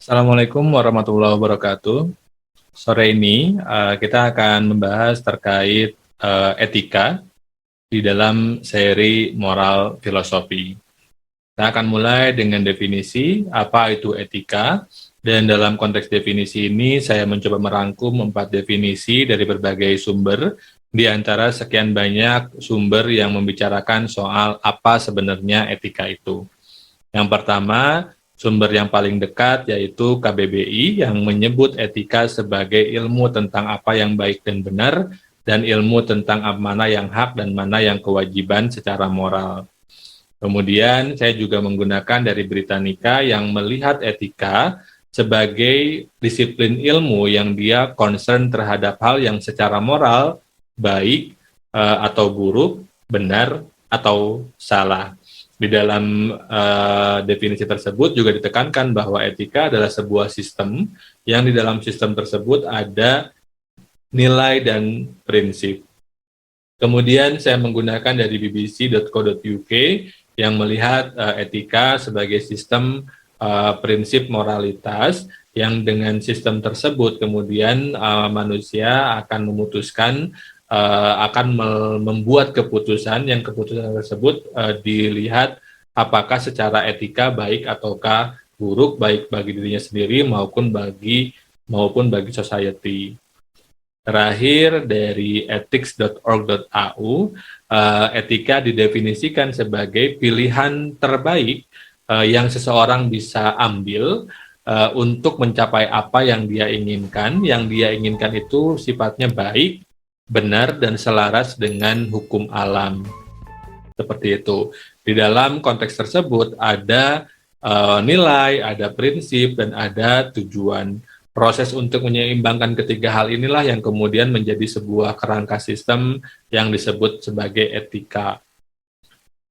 Assalamualaikum warahmatullahi wabarakatuh. Sore ini kita akan membahas terkait etika di dalam seri moral filosofi. Kita akan mulai dengan definisi apa itu etika, dan dalam konteks definisi ini saya mencoba merangkum 4 definisi dari berbagai sumber, di antara sekian banyak sumber yang membicarakan soal apa sebenarnya etika itu. Yang pertama, sumber yang paling dekat yaitu KBBI yang menyebut etika sebagai ilmu tentang apa yang baik dan benar, dan ilmu tentang mana yang hak dan mana yang kewajiban secara moral. Kemudian saya juga menggunakan dari Britannica yang melihat etika sebagai disiplin ilmu yang dia concern terhadap hal yang secara moral baik atau buruk, benar atau salah. Di dalam definisi tersebut juga ditekankan bahwa etika adalah sebuah sistem yang di dalam sistem tersebut ada nilai dan prinsip. Kemudian saya menggunakan dari bbc.co.uk yang melihat etika sebagai sistem prinsip moralitas yang dengan sistem tersebut kemudian manusia akan memutuskan akan membuat keputusan yang keputusan tersebut dilihat apakah secara etika baik ataukah buruk, baik bagi dirinya sendiri maupun bagi society. Terakhir dari ethics.org.au, etika didefinisikan sebagai pilihan terbaik yang seseorang bisa ambil untuk mencapai apa yang dia inginkan. Yang dia inginkan itu sifatnya baik, benar, dan selaras dengan hukum alam. Seperti itu. Di dalam konteks tersebut ada nilai, ada prinsip, dan ada tujuan. Proses untuk menyeimbangkan ketiga hal inilah yang kemudian menjadi sebuah kerangka sistem yang disebut sebagai etika.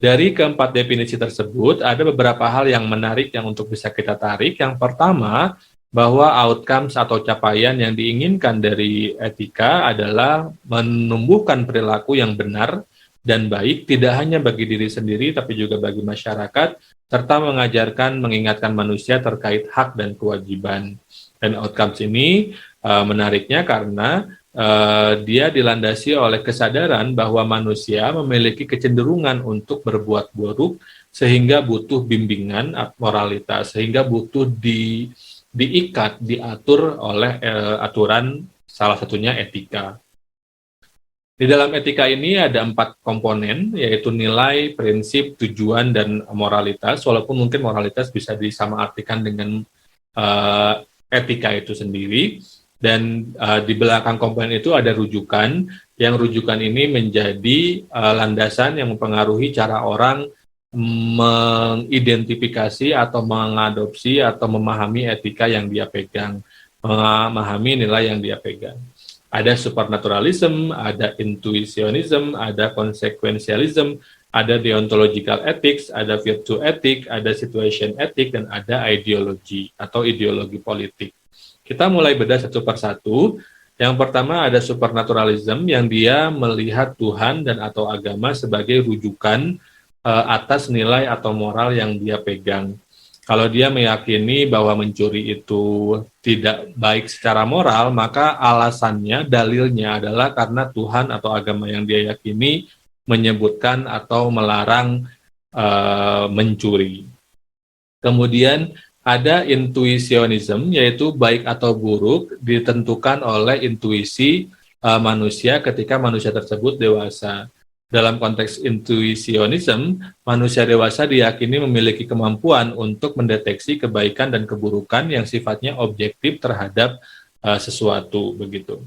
Dari keempat definisi tersebut, ada beberapa hal yang menarik yang untuk bisa kita tarik. Yang pertama, bahwa outcomes atau capaian yang diinginkan dari etika adalah menumbuhkan perilaku yang benar dan baik, tidak hanya bagi diri sendiri, tapi juga bagi masyarakat, serta mengingatkan manusia terkait hak dan kewajiban. Dan outcomes ini menariknya karena dia dilandasi oleh kesadaran bahwa manusia memiliki kecenderungan untuk berbuat buruk, sehingga butuh bimbingan moralitas, sehingga butuh diikat, diatur oleh aturan, salah satunya etika. Di dalam etika ini ada 4 komponen, yaitu nilai, prinsip, tujuan, dan moralitas, walaupun mungkin moralitas bisa disamaartikan dengan etika itu sendiri. Dan di belakang komponen itu ada rujukan, yang rujukan ini menjadi landasan yang mempengaruhi cara orang mengidentifikasi atau mengadopsi atau memahami etika yang dia pegang, memahami nilai yang dia pegang. Ada supernaturalism, ada intuitionism, ada consequentialism, ada deontological ethics, ada virtue ethic, ada situation ethic, dan ada ideologi atau ideologi politik. Kita mulai bedah satu persatu. Yang pertama ada supernaturalism yang dia melihat Tuhan dan atau agama sebagai rujukan atas nilai atau moral yang dia pegang. Kalau dia meyakini bahwa mencuri itu tidak baik secara moral, maka alasannya, dalilnya adalah karena Tuhan atau agama yang dia yakini menyebutkan atau melarang mencuri. Kemudian ada intuitionism, yaitu baik atau buruk ditentukan oleh intuisi manusia ketika manusia tersebut dewasa. Dalam konteks intuitionism, manusia dewasa diyakini memiliki kemampuan untuk mendeteksi kebaikan dan keburukan yang sifatnya objektif terhadap sesuatu, begitu.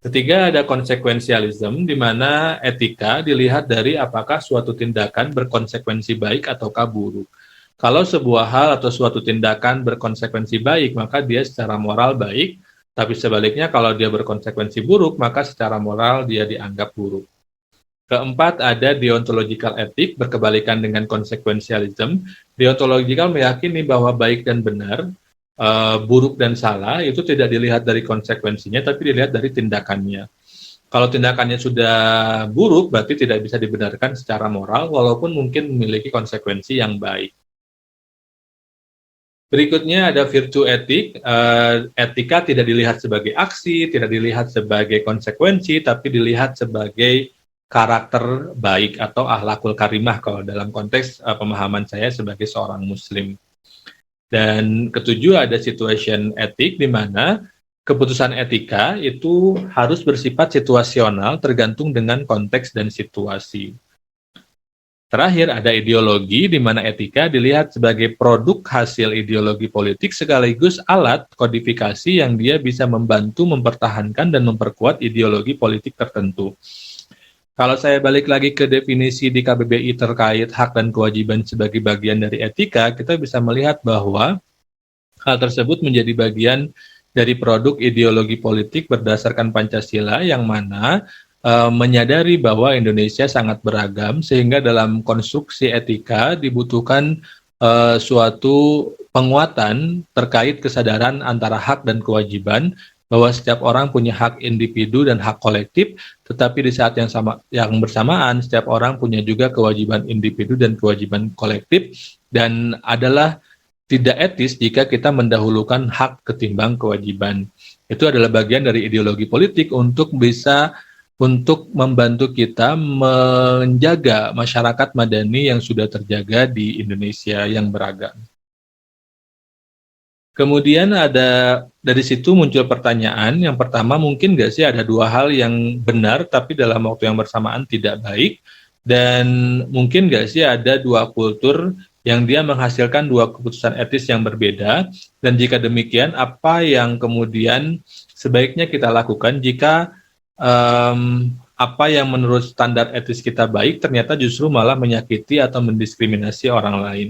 Ketiga, ada consequentialism, di mana etika dilihat dari apakah suatu tindakan berkonsekuensi baik ataukah buruk. Kalau sebuah hal atau suatu tindakan berkonsekuensi baik, maka dia secara moral baik, tapi sebaliknya kalau dia berkonsekuensi buruk, maka secara moral dia dianggap buruk. Keempat, ada deontological ethic, berkebalikan dengan consequentialism. Deontological meyakini bahwa baik dan benar, buruk dan salah, itu tidak dilihat dari konsekuensinya, tapi dilihat dari tindakannya. Kalau tindakannya sudah buruk, berarti tidak bisa dibenarkan secara moral, walaupun mungkin memiliki konsekuensi yang baik. Berikutnya ada virtue etik. Etika tidak dilihat sebagai aksi, tidak dilihat sebagai konsekuensi, tapi dilihat sebagai karakter baik atau akhlakul karimah kalau dalam konteks pemahaman saya sebagai seorang muslim. Dan ketujuh ada situation etik, di mana keputusan etika itu harus bersifat situasional tergantung dengan konteks dan situasi. Terakhir ada ideologi, di mana etika dilihat sebagai produk hasil ideologi politik sekaligus alat kodifikasi yang dia bisa membantu mempertahankan dan memperkuat ideologi politik tertentu. Kalau saya balik lagi ke definisi di KBBI terkait hak dan kewajiban sebagai bagian dari etika, kita bisa melihat bahwa hal tersebut menjadi bagian dari produk ideologi politik berdasarkan Pancasila yang mana menyadari bahwa Indonesia sangat beragam, sehingga dalam konstruksi etika dibutuhkan suatu penguatan terkait kesadaran antara hak dan kewajiban, bahwa setiap orang punya hak individu dan hak kolektif, tetapi di saat yang bersamaan setiap orang punya juga kewajiban individu dan kewajiban kolektif, dan adalah tidak etis jika kita mendahulukan hak ketimbang kewajiban. Itu adalah bagian dari ideologi politik untuk membantu kita menjaga masyarakat madani yang sudah terjaga di Indonesia yang beragam. Kemudian dari situ muncul pertanyaan. Yang pertama, mungkin nggak sih ada dua hal yang benar tapi dalam waktu yang bersamaan tidak baik, dan mungkin nggak sih ada dua kultur yang dia menghasilkan dua keputusan etis yang berbeda, dan jika demikian apa yang kemudian sebaiknya kita lakukan jika apa yang menurut standar etis kita baik ternyata justru malah menyakiti atau mendiskriminasi orang lain.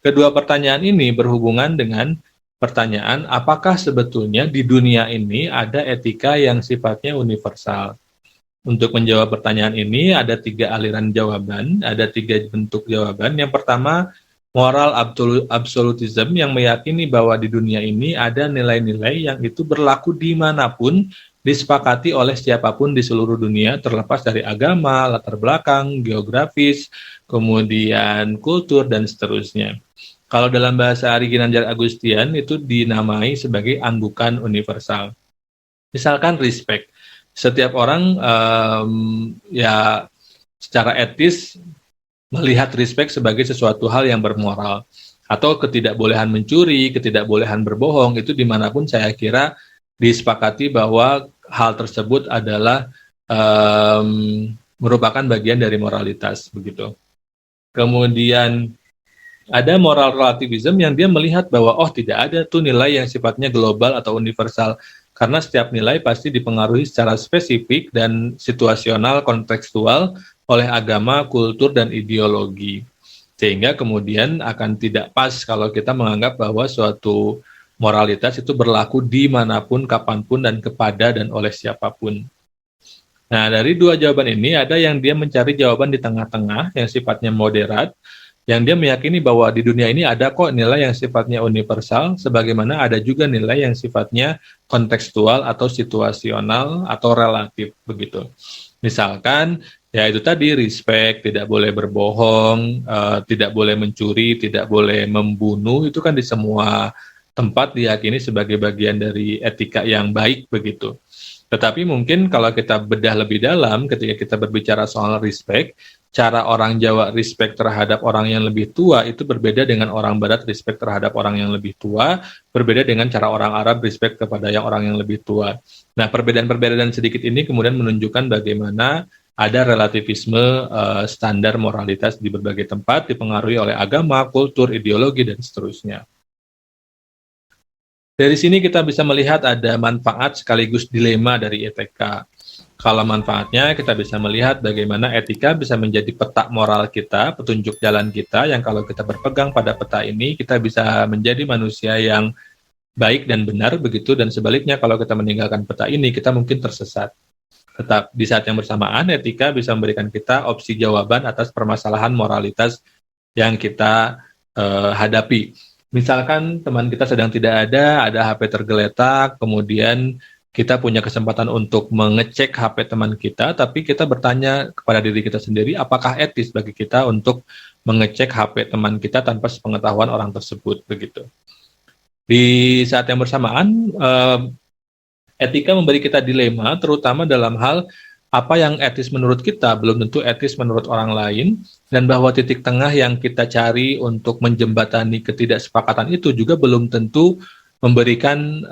Kedua pertanyaan ini berhubungan dengan pertanyaan apakah sebetulnya di dunia ini ada etika yang sifatnya universal. Untuk menjawab pertanyaan ini ada tiga aliran jawaban, ada tiga bentuk jawaban. Yang pertama, moral absolutism yang meyakini bahwa di dunia ini ada nilai-nilai yang itu berlaku dimanapun, disepakati oleh siapapun di seluruh dunia, terlepas dari agama, latar belakang, geografis, kemudian kultur, dan seterusnya. Kalau dalam bahasa Ari Ginanjar Agustian itu dinamai sebagai anggukan universal. Misalkan respect. Setiap orang ya secara etis melihat respect sebagai sesuatu hal yang bermoral. Atau ketidakbolehan mencuri, ketidakbolehan berbohong, itu dimanapun saya kira disepakati bahwa hal tersebut adalah merupakan bagian dari moralitas, begitu. Kemudian ada moral relativism yang dia melihat bahwa tidak ada tuh nilai yang sifatnya global atau universal, karena setiap nilai pasti dipengaruhi secara spesifik dan situasional kontekstual oleh agama, kultur, dan ideologi. Sehingga kemudian akan tidak pas kalau kita menganggap bahwa suatu moralitas itu berlaku dimanapun, kapanpun, dan kepada dan oleh siapapun. Nah, dari dua jawaban ini ada yang dia mencari jawaban di tengah-tengah yang sifatnya moderat, yang dia meyakini bahwa di dunia ini ada kok nilai yang sifatnya universal, sebagaimana ada juga nilai yang sifatnya kontekstual atau situasional atau relatif, begitu. Misalkan, ya itu tadi, respect, tidak boleh berbohong, tidak boleh mencuri, tidak boleh membunuh, itu kan di semua tempat diyakini sebagai bagian dari etika yang baik, begitu. Tetapi mungkin kalau kita bedah lebih dalam, ketika kita berbicara soal respect, cara orang Jawa respect terhadap orang yang lebih tua itu berbeda dengan orang Barat respect terhadap orang yang lebih tua, berbeda dengan cara orang Arab respect kepada orang yang lebih tua. Nah, perbedaan-perbedaan sedikit ini kemudian menunjukkan bagaimana ada relativisme standar moralitas di berbagai tempat, dipengaruhi oleh agama, kultur, ideologi, dan seterusnya. Dari sini kita bisa melihat ada manfaat sekaligus dilema dari etika. Kalau manfaatnya, kita bisa melihat bagaimana etika bisa menjadi peta moral kita, petunjuk jalan kita, yang kalau kita berpegang pada peta ini, kita bisa menjadi manusia yang baik dan benar, begitu, dan sebaliknya kalau kita meninggalkan peta ini, kita mungkin tersesat. Tetap di saat yang bersamaan, etika bisa memberikan kita opsi jawaban atas permasalahan moralitas yang kita hadapi. Misalkan teman kita sedang tidak ada HP tergeletak, kemudian kita punya kesempatan untuk mengecek HP teman kita, tapi kita bertanya kepada diri kita sendiri, apakah etis bagi kita untuk mengecek HP teman kita tanpa sepengetahuan orang tersebut, begitu. Di saat yang bersamaan, etika memberi kita dilema, terutama dalam hal apa yang etis menurut kita belum tentu etis menurut orang lain, dan bahwa titik tengah yang kita cari untuk menjembatani ketidaksepakatan itu juga belum tentu memberikan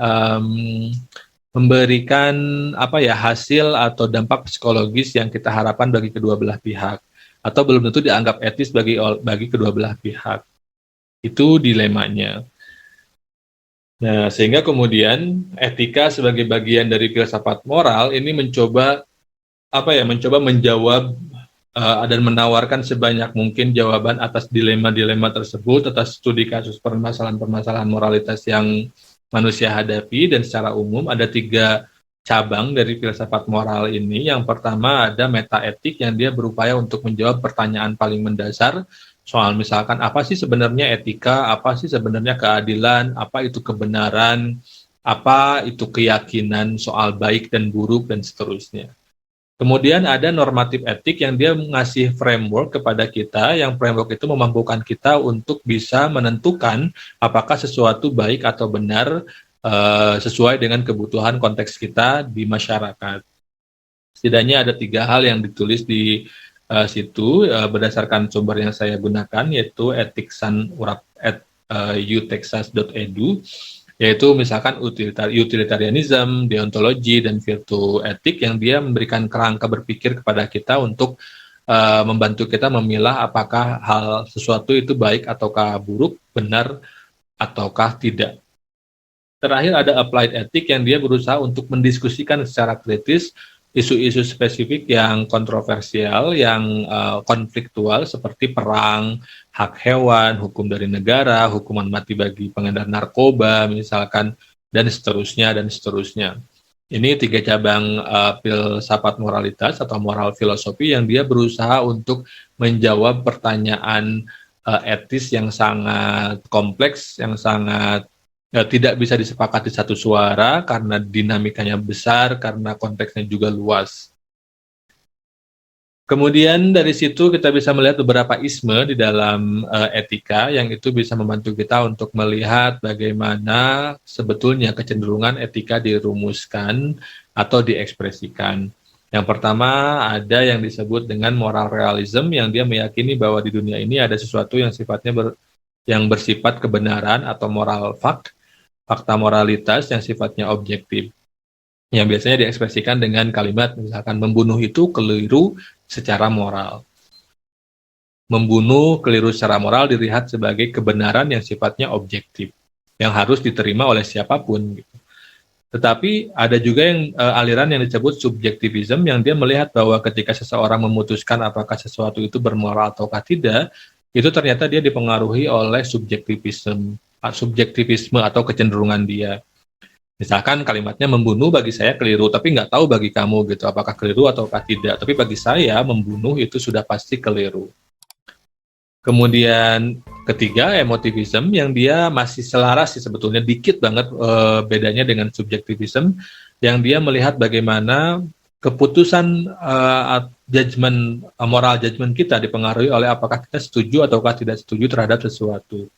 hasil atau dampak psikologis yang kita harapkan bagi kedua belah pihak, atau belum tentu dianggap etis bagi kedua belah pihak. Itu dilemanya. Nah, sehingga kemudian etika sebagai bagian dari filsafat moral ini mencoba menjawab dan menawarkan sebanyak mungkin jawaban atas dilema-dilema tersebut, atas studi kasus permasalahan-permasalahan moralitas yang manusia hadapi. Dan secara umum ada 3 cabang dari filsafat moral ini. Yang pertama ada metaetik, yang dia berupaya untuk menjawab pertanyaan paling mendasar soal misalkan apa sih sebenarnya etika, apa sih sebenarnya keadilan, apa itu kebenaran, apa itu keyakinan soal baik dan buruk, dan seterusnya. Kemudian ada normatif etik yang dia ngasih framework kepada kita, yang framework itu memampukan kita untuk bisa menentukan apakah sesuatu baik atau benar sesuai dengan kebutuhan konteks kita di masyarakat. Setidaknya ada 3 hal yang ditulis di situ berdasarkan sumber yang saya gunakan, yaitu ethicsan.utexas.edu, yaitu misalkan utilitarianism, deontologi, dan virtue etik, yang dia memberikan kerangka berpikir kepada kita untuk membantu kita memilah apakah hal sesuatu itu baik ataukah buruk, benar ataukah tidak. Terakhir ada applied ethic, yang dia berusaha untuk mendiskusikan secara kritis isu-isu spesifik yang kontroversial, yang konfliktual, seperti perang, hak hewan, hukum dari negara, hukuman mati bagi pengedar narkoba misalkan, dan seterusnya dan seterusnya. Ini 3 cabang filsafat moralitas atau moral filosofi yang dia berusaha untuk menjawab pertanyaan etis yang sangat kompleks, yang sangat tidak bisa disepakati satu suara karena dinamikanya besar, karena konteksnya juga luas. Kemudian dari situ kita bisa melihat beberapa isme di dalam etika, yang itu bisa membantu kita untuk melihat bagaimana sebetulnya kecenderungan etika dirumuskan atau diekspresikan. Yang pertama ada yang disebut dengan moral realism, yang dia meyakini bahwa di dunia ini ada sesuatu yang sifatnya yang bersifat kebenaran atau moral fakta moralitas yang sifatnya objektif, yang biasanya diekspresikan dengan kalimat misalkan membunuh itu keliru secara moral. Membunuh keliru secara moral dilihat sebagai kebenaran yang sifatnya objektif, yang harus diterima oleh siapapun. Gitu. Tetapi ada juga yang aliran yang disebut subjektivism, yang dia melihat bahwa ketika seseorang memutuskan apakah sesuatu itu bermoral ataukah tidak, itu ternyata dia dipengaruhi oleh subjektivisme atau kecenderungan dia. Misalkan kalimatnya membunuh bagi saya keliru, tapi nggak tahu bagi kamu gitu apakah keliru ataukah tidak. Tapi bagi saya membunuh itu sudah pasti keliru. Kemudian ketiga emotivism, yang dia masih selaras sih sebetulnya, dikit banget bedanya dengan subjektivism, yang dia melihat bagaimana keputusan moral judgment kita dipengaruhi oleh apakah kita setuju ataukah tidak setuju terhadap sesuatu.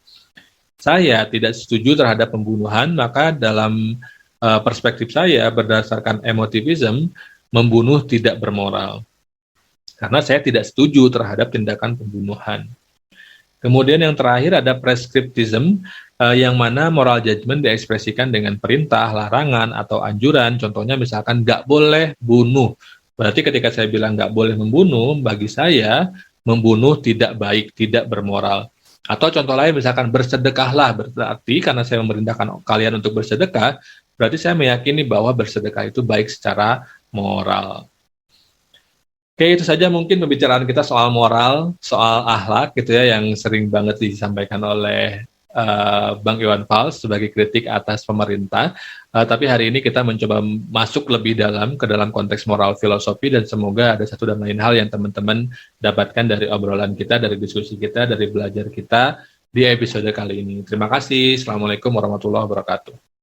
Saya tidak setuju terhadap pembunuhan, maka dalam perspektif saya berdasarkan emotivism, membunuh tidak bermoral. Karena saya tidak setuju terhadap tindakan pembunuhan. Kemudian yang terakhir ada prescriptism, yang mana moral judgment diekspresikan dengan perintah, larangan, atau anjuran. Contohnya misalkan nggak boleh bunuh. Berarti ketika saya bilang nggak boleh membunuh, bagi saya membunuh tidak baik, tidak bermoral. Atau contoh lain misalkan bersedekahlah, berarti karena saya memerintahkan kalian untuk bersedekah, berarti saya meyakini bahwa bersedekah itu baik secara moral. Oke, itu saja mungkin pembicaraan kita soal moral, soal akhlak gitu ya, yang sering banget disampaikan oleh Bang Iwan Fals sebagai kritik atas pemerintah. Tapi hari ini kita mencoba masuk lebih dalam ke dalam konteks moral filosofi, dan semoga ada satu dan lain hal yang teman-teman dapatkan dari obrolan kita, dari diskusi kita, dari belajar kita di episode kali ini. Terima kasih. Assalamualaikum warahmatullahi wabarakatuh.